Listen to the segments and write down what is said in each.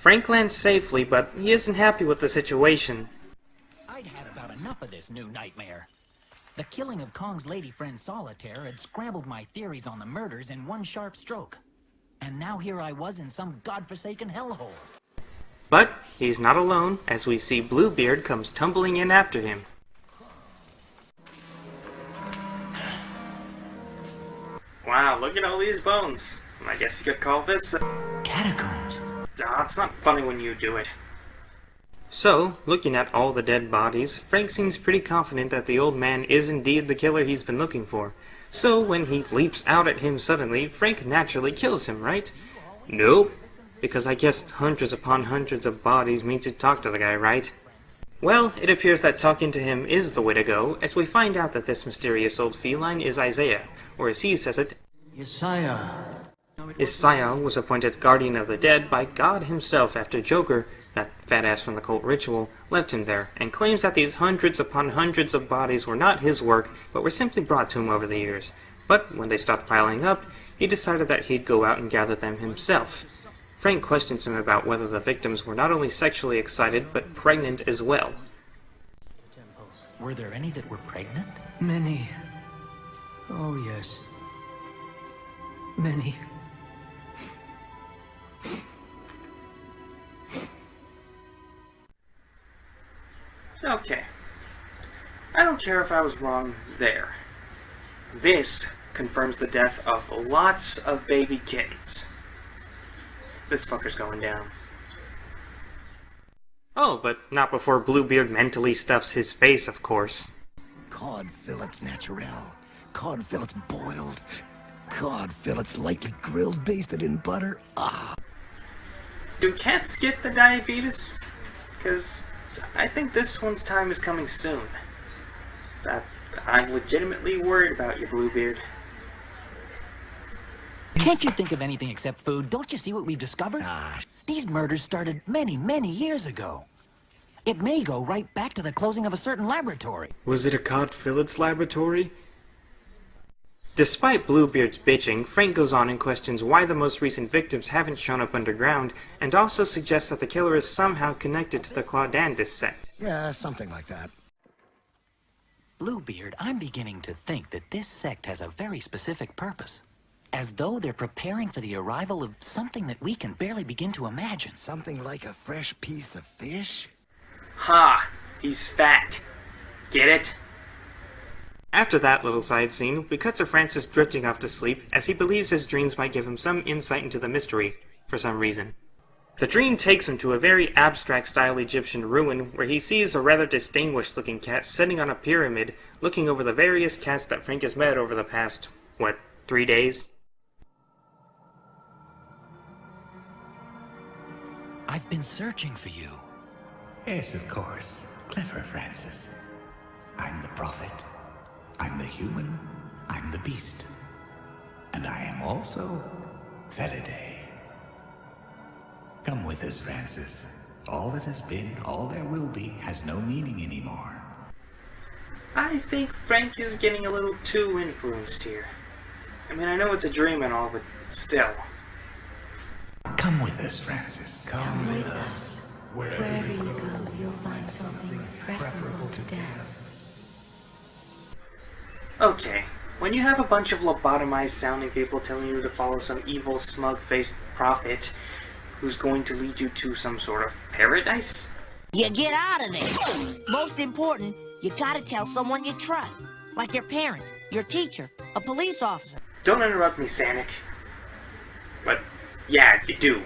Frank lands safely, but he isn't happy with the situation. I'd had about enough of this new nightmare. The killing of Kong's lady friend Solitaire had scrambled my theories on the murders in one sharp stroke. And now here I was in some godforsaken hellhole. But he's not alone, as we see Bluebeard comes tumbling in after him. Wow, look at all these bones. I guess you could call this Catacombs. it's not funny when you do it. So, looking at all the dead bodies, Frank seems pretty confident that the old man is indeed the killer he's been looking for. So, when he leaps out at him suddenly, Frank naturally kills him, right? Nope. Because I guess hundreds upon hundreds of bodies mean to talk to the guy, right? Well, it appears that talking to him is the way to go, as we find out that this mysterious old feline is Isaiah, or as he says it, Isaiah was appointed guardian of the dead by God himself after Joker, that fat ass from the cult ritual, left him there, and claims that these hundreds upon hundreds of bodies were not his work, but were simply brought to him over the years. But when they stopped piling up, he decided that he'd go out and gather them himself. Frank questions him about whether the victims were not only sexually excited, but pregnant as well. Were there any that were pregnant? Many. Oh, yes. Many. Okay. I don't care if I was wrong there. This confirms the death of lots of baby kittens. This fucker's going down. Oh, but not before Bluebeard mentally stuffs his face, of course. Cod fillets naturel. Cod fillets boiled. Cod fillets lightly grilled, basted in butter. Ah. Do cats get the diabetes? Because I think this one's time is coming soon. I'm legitimately worried about you, Bluebeard. Can't you think of anything except food? Don't you see what we've discovered? These murders started many, many years ago. It may go right back to the closing of a certain laboratory. Was it a Cod Fillets laboratory? Despite Bluebeard's bitching, Frank goes on and questions why the most recent victims haven't shown up underground, and also suggests that the killer is somehow connected to the Claudandus sect. Yeah, something like that. Bluebeard, I'm beginning to think that this sect has a very specific purpose. As though they're preparing for the arrival of something that we can barely begin to imagine. Something like a fresh piece of fish? Ha! He's fat. Get it? After that little side scene, we cut to Francis drifting off to sleep as he believes his dreams might give him some insight into the mystery, for some reason. The dream takes him to a very abstract-style Egyptian ruin where he sees a rather distinguished-looking cat sitting on a pyramid looking over the various cats that Frank has met over the past, 3 days? I've been searching for you. Yes, of course. Clever, Francis. I'm the prophet. I'm the human. I'm the beast. And I am also Felidae. Come with us, Francis. All that has been, all there will be, has no meaning anymore. I think Frank is getting a little too influenced here. I mean, I know it's a dream and all, but still. Come with us, Francis. Come with us. Wherever you go, you'll find something preferable to death. Okay, when you have a bunch of lobotomized-sounding people telling you to follow some evil, smug-faced prophet who's going to lead you to some sort of paradise? You get out of there. Most important, you gotta tell someone you trust, like your parents, your teacher, a police officer. Don't interrupt me, Sanic. But, yeah, you do.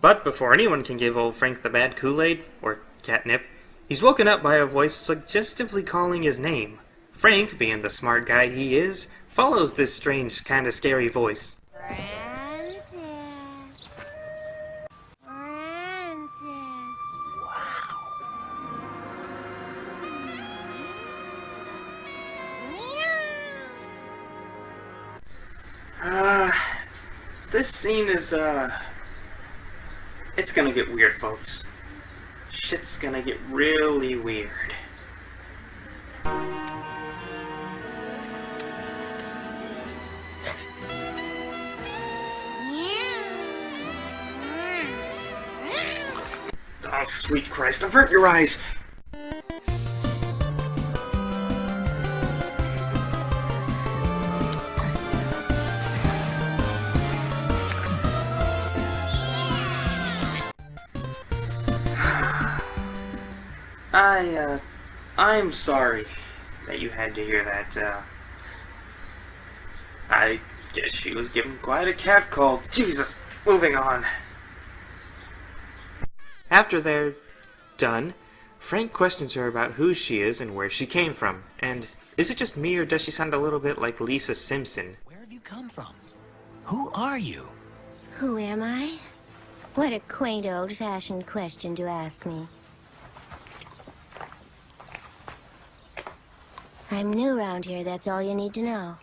But before anyone can give old Frank the bad Kool-Aid, or catnip, he's woken up by a voice suggestively calling his name. Frank, being the smart guy he is, follows this strange, kinda scary voice. Francis. Francis. This scene is, it's gonna get weird, folks. Shit's gonna get really weird. Oh, sweet Christ, avert your eyes! I'm sorry that you had to hear that, I guess she was given quite a catcall. Jesus! Moving on. After they're done, Frank questions her about who she is and where she came from. And is it just me, or does she sound a little bit like Lisa Simpson? Where have you come from? Who are you? Who am I? What a quaint old-fashioned question to ask me. I'm new around here, that's all you need to know.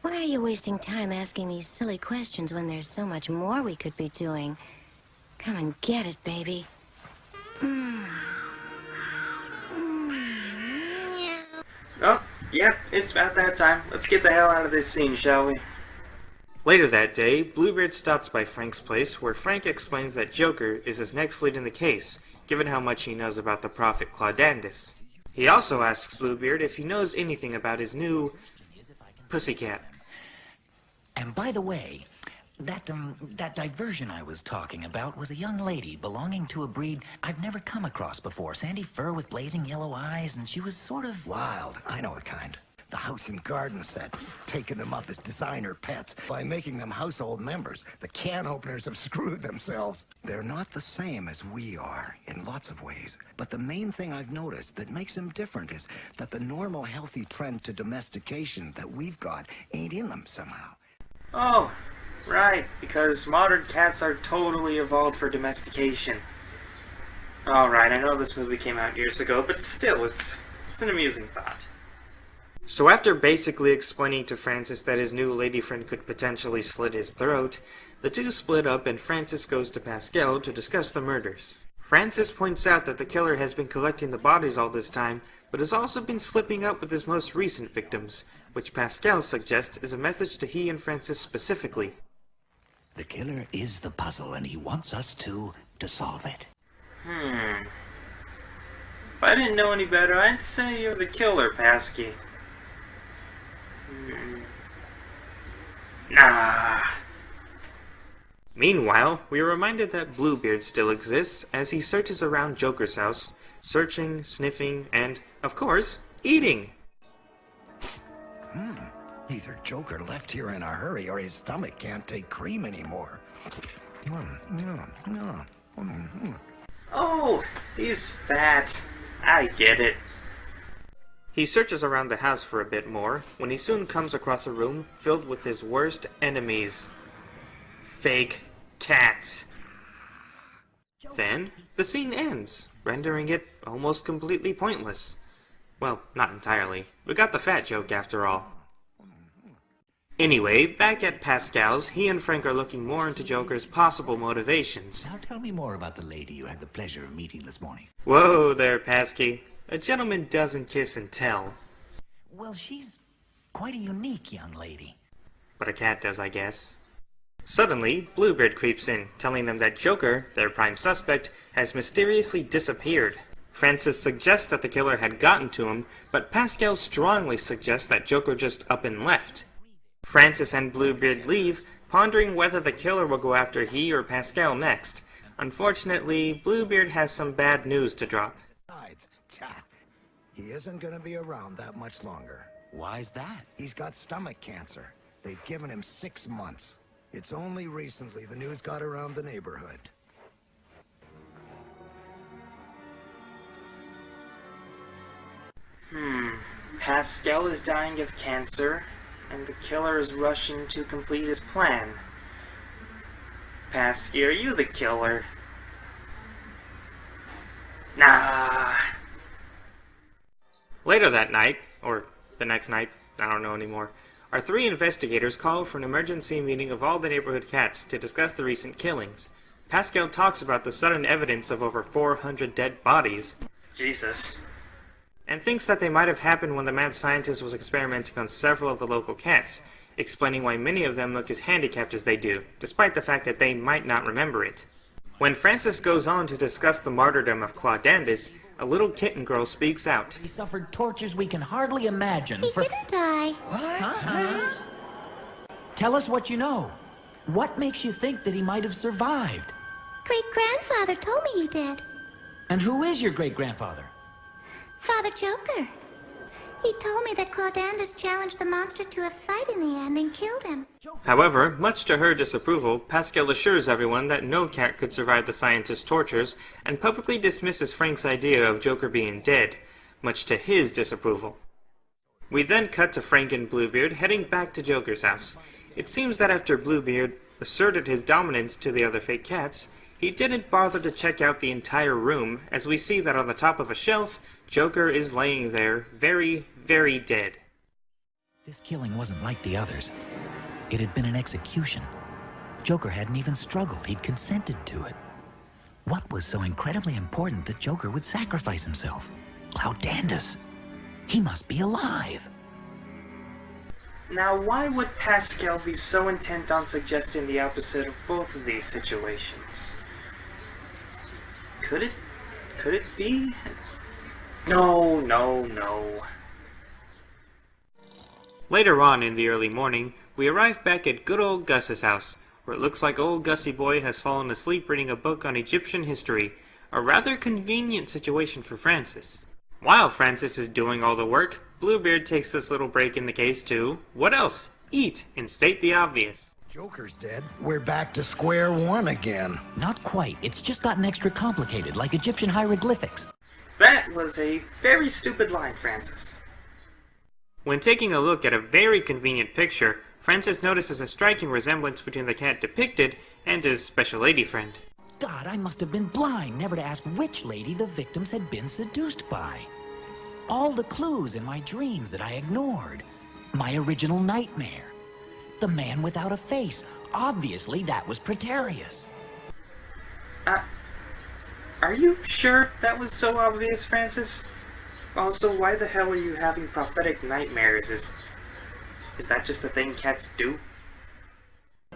Why are you wasting time asking these silly questions when there's so much more we could be doing? Come and get it, baby. Oh, yep, it's about that time. Let's get the hell out of this scene, shall we? Later that day, Bluebeard stops by Frank's place, where Frank explains that Joker is his next lead in the case, given how much he knows about the prophet Claudandus. He also asks Bluebeard if he knows anything about his new pussycat. And by the way, that diversion I was talking about was a young lady belonging to a breed I've never come across before. Sandy fur with blazing yellow eyes, and she was sort of... Wild. I know the kind. The house and garden set. Taking them up as designer pets. By making them household members, the can openers have screwed themselves. They're not the same as we are, in lots of ways. But the main thing I've noticed that makes them different is that the normal healthy trend to domestication that we've got ain't in them somehow. Oh, right, because modern cats are totally evolved for domestication. Alright, I know this movie came out years ago, but still, it's an amusing thought. So after basically explaining to Francis that his new lady friend could potentially slit his throat, the two split up and Francis goes to Pascal to discuss the murders. Francis points out that the killer has been collecting the bodies all this time, but has also been slipping up with his most recent victims, which Pascal suggests is a message to he and Francis specifically. The killer is the puzzle, and he wants us to solve it. If I didn't know any better, I'd say you're the killer, Pasky. Nah. Meanwhile, we are reminded that Bluebeard still exists as he searches around Joker's house, searching, sniffing, and, of course, eating. Either Joker left here in a hurry or his stomach can't take cream anymore. Oh, he's fat. I get it. He searches around the house for a bit more, when he soon comes across a room filled with his worst enemies. Fake cats. Then, the scene ends, rendering it almost completely pointless. Well, not entirely. We got the fat joke after all. Anyway, back at Pascal's, he and Frank are looking more into Joker's possible motivations. Now tell me more about the lady you had the pleasure of meeting this morning. Whoa there, Pasky. A gentleman doesn't kiss and tell. Well, she's quite a unique young lady. But a cat does, I guess. Suddenly, Bluebeard creeps in, telling them that Joker, their prime suspect, has mysteriously disappeared. Francis suggests that the killer had gotten to him, but Pascal strongly suggests that Joker just up and left. Francis and Bluebeard leave, pondering whether the killer will go after he or Pascal next. Unfortunately, Bluebeard has some bad news to drop. Besides, he isn't gonna be around that much longer. Why's that? He's got stomach cancer. They've given him 6 months. It's only recently the news got around the neighborhood. Pascal is dying of cancer, and the killer is rushing to complete his plan. Pasky, are you the killer? Nah. Later that night, or the next night, I don't know anymore, our 3 investigators call for an emergency meeting of all the neighborhood cats to discuss the recent killings. Pascal talks about the sudden evidence of over 400 dead bodies. Jesus. And thinks that they might have happened when the mad scientist was experimenting on several of the local cats, explaining why many of them look as handicapped as they do, despite the fact that they might not remember it. When Francis goes on to discuss the martyrdom of Claudandus, a little kitten girl speaks out. He suffered tortures we can hardly imagine He didn't die. What? Tell us what you know. What makes you think that he might have survived? Great-grandfather told me he did. And who is your great-grandfather? Father Joker. He told me that Claudandus challenged the monster to a fight in the end and killed him. However, much to her disapproval, Pascal assures everyone that no cat could survive the scientist's tortures, and publicly dismisses Frank's idea of Joker being dead, much to his disapproval. We then cut to Frank and Bluebeard heading back to Joker's house. It seems that after Bluebeard asserted his dominance to the other fake cats, he didn't bother to check out the entire room, as we see that on the top of a shelf, Joker is laying there, very, very dead. This killing wasn't like the others. It had been an execution. Joker hadn't even struggled. He'd consented to it. What was so incredibly important that Joker would sacrifice himself? Claudandus. He must be alive. Now, why would Pascal be so intent on suggesting the opposite of both of these situations? Could it be? No. Later on in the early morning, we arrive back at good old Gus's house, where it looks like old Gussie boy has fallen asleep reading a book on Egyptian history, a rather convenient situation for Francis. While Francis is doing all the work, Bluebeard takes this little break in the case to, what else? Eat and state the obvious. Joker's dead. We're back to square one again. Not quite. It's just gotten extra complicated, like Egyptian hieroglyphics. That was a very stupid line, Francis. When taking a look at a very convenient picture, Francis notices a striking resemblance between the cat depicted and his special lady friend. God, I must have been blind never to ask which lady the victims had been seduced by. All the clues in my dreams that I ignored. My original nightmare. The man without a face. Obviously, that was Pretarius. Are you sure that was so obvious, Francis? Also, why the hell are you having prophetic nightmares? Is that just a thing cats do?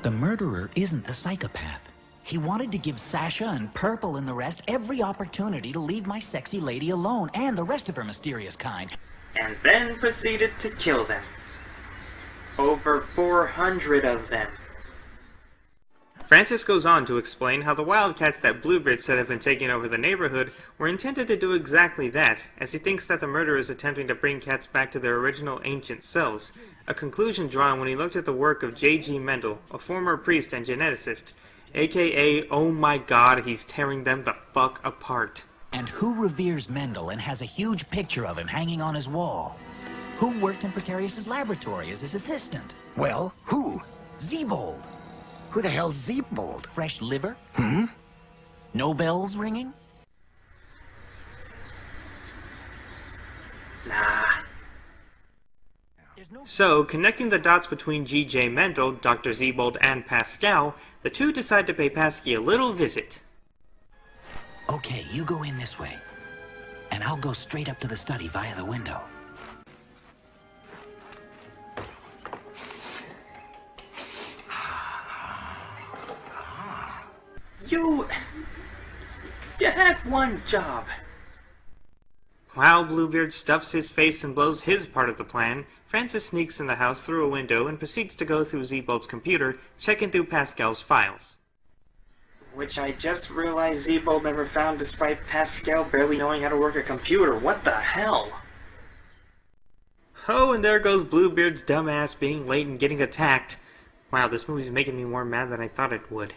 The murderer isn't a psychopath. He wanted to give Sasha and Purple and the rest every opportunity to leave my sexy lady alone and the rest of her mysterious kind. And then proceeded to kill them. Over 400 of them. Francis goes on to explain how the wildcats that Bluebeard said have been taking over the neighborhood were intended to do exactly that, as he thinks that the murderer is attempting to bring cats back to their original ancient selves, a conclusion drawn when he looked at the work of J.G. Mendel, a former priest and geneticist, aka, oh my god, he's tearing them the fuck apart. And who reveres Mendel and has a huge picture of him hanging on his wall? Who worked in Pretarius' laboratory as his assistant? Well, who? Zeebold. Who the hell's Zeebold? Fresh liver? No bells ringing? Nah. So, connecting the dots between G.J. Mendel, Dr. Zeebold, and Pascal, the two decide to pay Pasky a little visit. Okay, you go in this way. And I'll go straight up to the study via the window. You had one job. While Bluebeard stuffs his face and blows his part of the plan, Francis sneaks in the house through a window and proceeds to go through Zeebold's computer, checking through Pascal's files. Which I just realized Zeebold never found despite Pascal barely knowing how to work a computer. What the hell? Oh, and there goes Bluebeard's dumbass being late and getting attacked. Wow, this movie's making me more mad than I thought it would.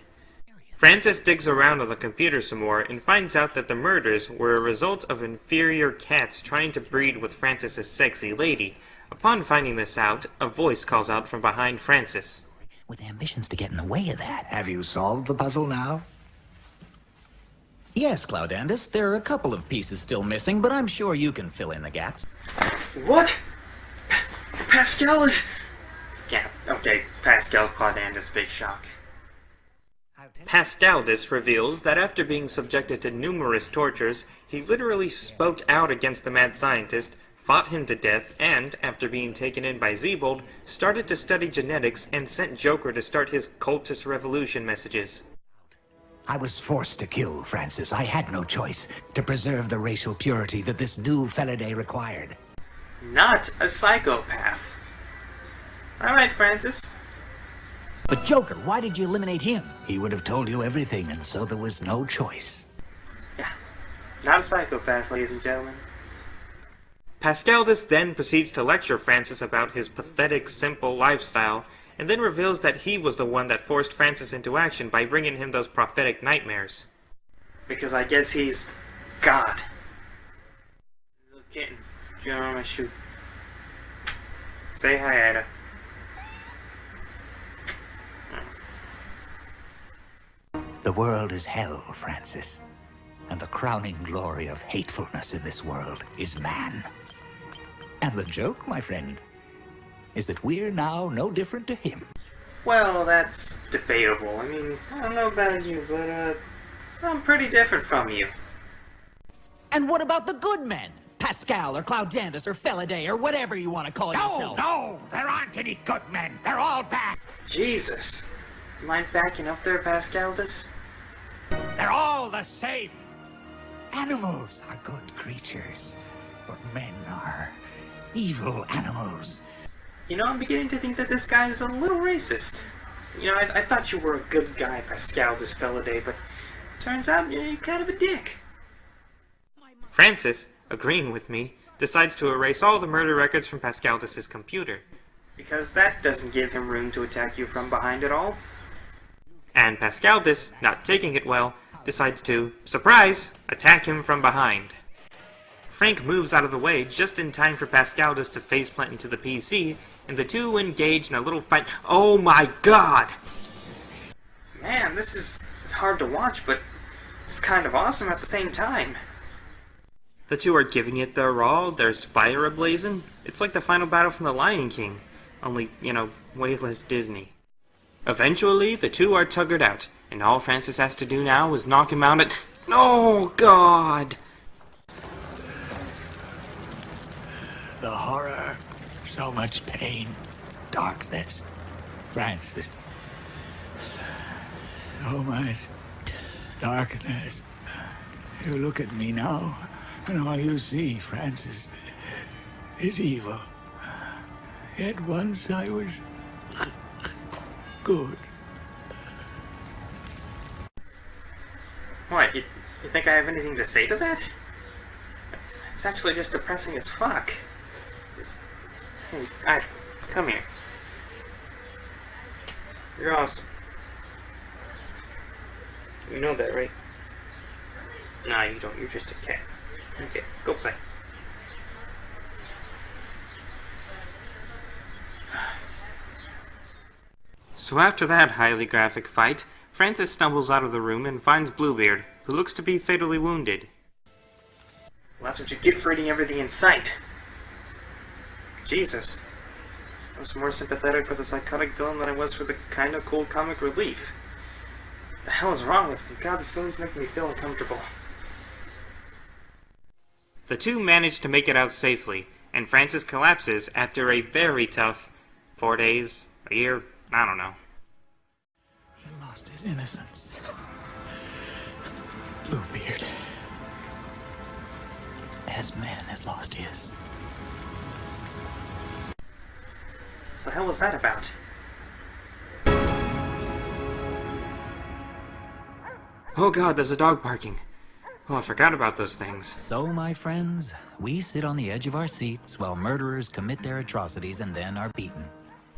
Francis digs around on the computer some more and finds out that the murders were a result of inferior cats trying to breed with Francis's sexy lady. Upon finding this out, a voice calls out from behind Francis. With ambitions to get in the way of that. Have you solved the puzzle now? Yes, Claudandus, there are a couple of pieces still missing, but I'm sure you can fill in the gaps. What? Pascal is... Yeah, okay, Pascal's Claudandus' big shock. Pascaldus reveals that after being subjected to numerous tortures, he literally spoke out against the mad scientist, fought him to death, and, after being taken in by Zeebold, started to study genetics and sent Joker to start his cultist revolution messages. I was forced to kill Francis. I had no choice to preserve the racial purity that this new Felidae required. Not a psychopath. Alright, Francis. But Joker, why did you eliminate him? He would have told you everything, and so there was no choice. Yeah, not a psychopath, ladies and gentlemen. Pascaldus then proceeds to lecture Francis about his pathetic, simple lifestyle, and then reveals that he was the one that forced Francis into action by bringing him those prophetic nightmares. Because I guess he's God. Little kitten, you on my shoe. Say hi, Ida. The world is hell, Francis. And the crowning glory of hatefulness in this world is man. And the joke, my friend, is that we're now no different to him. Well, that's debatable. I mean, I don't know about you, but, I'm pretty different from you. And what about the good men? Pascal, or Cloudandus, or Felidae, or whatever you want to call yourself. No! There aren't any good men! They're all bad! Jesus. Mind backing up there, Pascaldus? They're all the same! Animals are good creatures, but men are evil animals. You know, I'm beginning to think that this guy's a little racist. You know, I thought you were a good guy, Pascaldus Felidae, but turns out you're kind of a dick. Francis, agreeing with me, decides to erase all the murder records from Pascaldus' computer, because that doesn't give him room to attack you from behind at all. And Pascaldus, not taking it well, decides to, surprise, attack him from behind. Frank moves out of the way just in time for Pascaldus to faceplant into the PC, and the two engage in a little fight. Oh my god! Man, this is hard to watch, but it's kind of awesome at the same time. The two are giving it their all, there's fire ablazing. It's like the final battle from The Lion King, only, you know, way less Disney. Eventually, the two are tuggered out, and all Francis has to do now is knock him out at... Oh, God! The horror, so much pain, darkness. Francis. So much darkness. You look at me now, and all you see, Francis, is evil. Yet once I was good. What, you think I have anything to say to that? It's actually just depressing as fuck. Hey, Ida, come here. You're awesome. You know that, right? Nah, you don't. You're just a cat. Okay, go play. So after that highly graphic fight, Francis stumbles out of the room and finds Bluebeard, who looks to be fatally wounded. Well, that's what you get for eating everything in sight. Jesus. I was more sympathetic for the psychotic villain than I was for the kind of cool comic relief. What the hell is wrong with me? God, this movie's making me feel uncomfortable. The two manage to make it out safely, and Francis collapses after a very tough 4 days, a year, I don't know. He lost his innocence. Bluebeard. As man has lost his. What the hell was that about? Oh god, there's a dog barking. Oh, I forgot about those things. So, my friends, we sit on the edge of our seats while murderers commit their atrocities and then are beaten.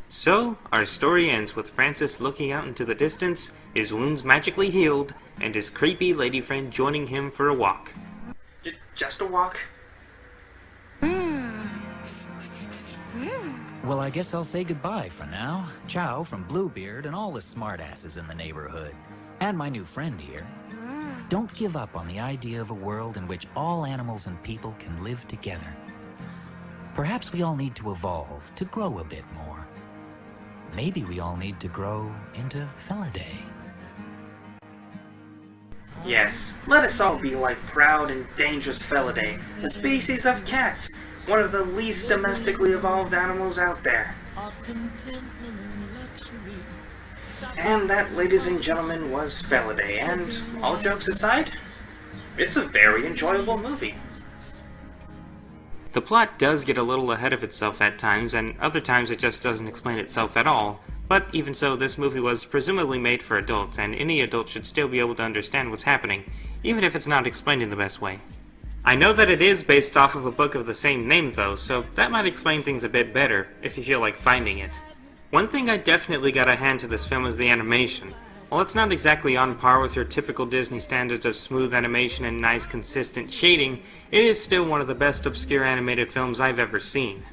So, our story ends with Francis looking out into the distance, his wounds magically healed, and his creepy lady friend joining him for a walk. Just a walk? Well, I guess I'll say goodbye for now. Ciao from Bluebeard and all the smartasses in the neighborhood. And my new friend here. Don't give up on the idea of a world in which all animals and people can live together. Perhaps we all need to evolve, to grow a bit more. Maybe we all need to grow into Felidae. Yes, let us all be like proud and dangerous Felidae, a species of cats, one of the least domestically evolved animals out there. And that, ladies and gentlemen, was Felidae, and all jokes aside, it's a very enjoyable movie. The plot does get a little ahead of itself at times, and other times it just doesn't explain itself at all. But even so, this movie was presumably made for adults, and any adult should still be able to understand what's happening, even if it's not explained in the best way. I know that it is based off of a book of the same name though, so that might explain things a bit better, if you feel like finding it. One thing I definitely gotta hand to this film is the animation. While it's not exactly on par with your typical Disney standards of smooth animation and nice consistent shading, it is still one of the best obscure animated films I've ever seen.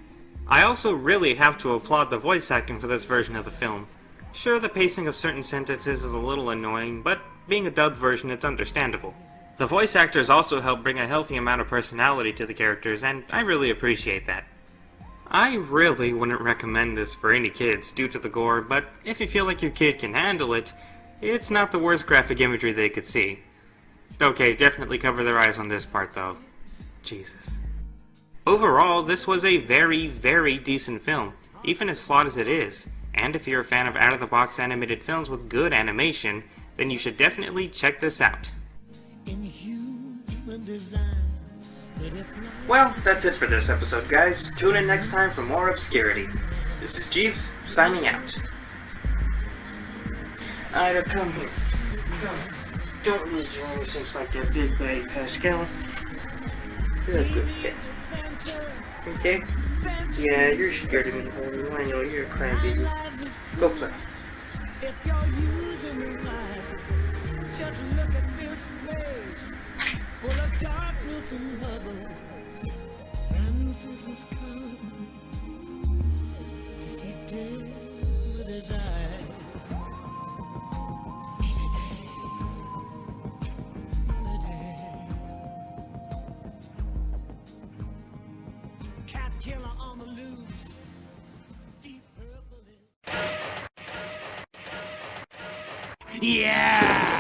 I also really have to applaud the voice acting for this version of the film. Sure, the pacing of certain sentences is a little annoying, but being a dubbed version, it's understandable. The voice actors also help bring a healthy amount of personality to the characters, and I really appreciate that. I really wouldn't recommend this for any kids due to the gore, but if you feel like your kid can handle it, it's not the worst graphic imagery they could see. Okay, definitely cover their eyes on this part though. Jesus. Overall, this was a very, very decent film, even as flawed as it is. And if you're a fan of out-of-the-box animated films with good animation, then you should definitely check this out. Well, that's it for this episode, guys. Tune in next time for more Obscurity. This is Jeeves, signing out. Ida, come here. Don't lose your innocence like that big baby, Pascal. You're a good kid. Okay? Yeah, you're scared of me, honey. I know, you're a crybaby. Go play. Just look at this place, full of darkness and rubble. Francis has come to see death with his eyes. Cat killer on the loose. Deep purple is... Yeah!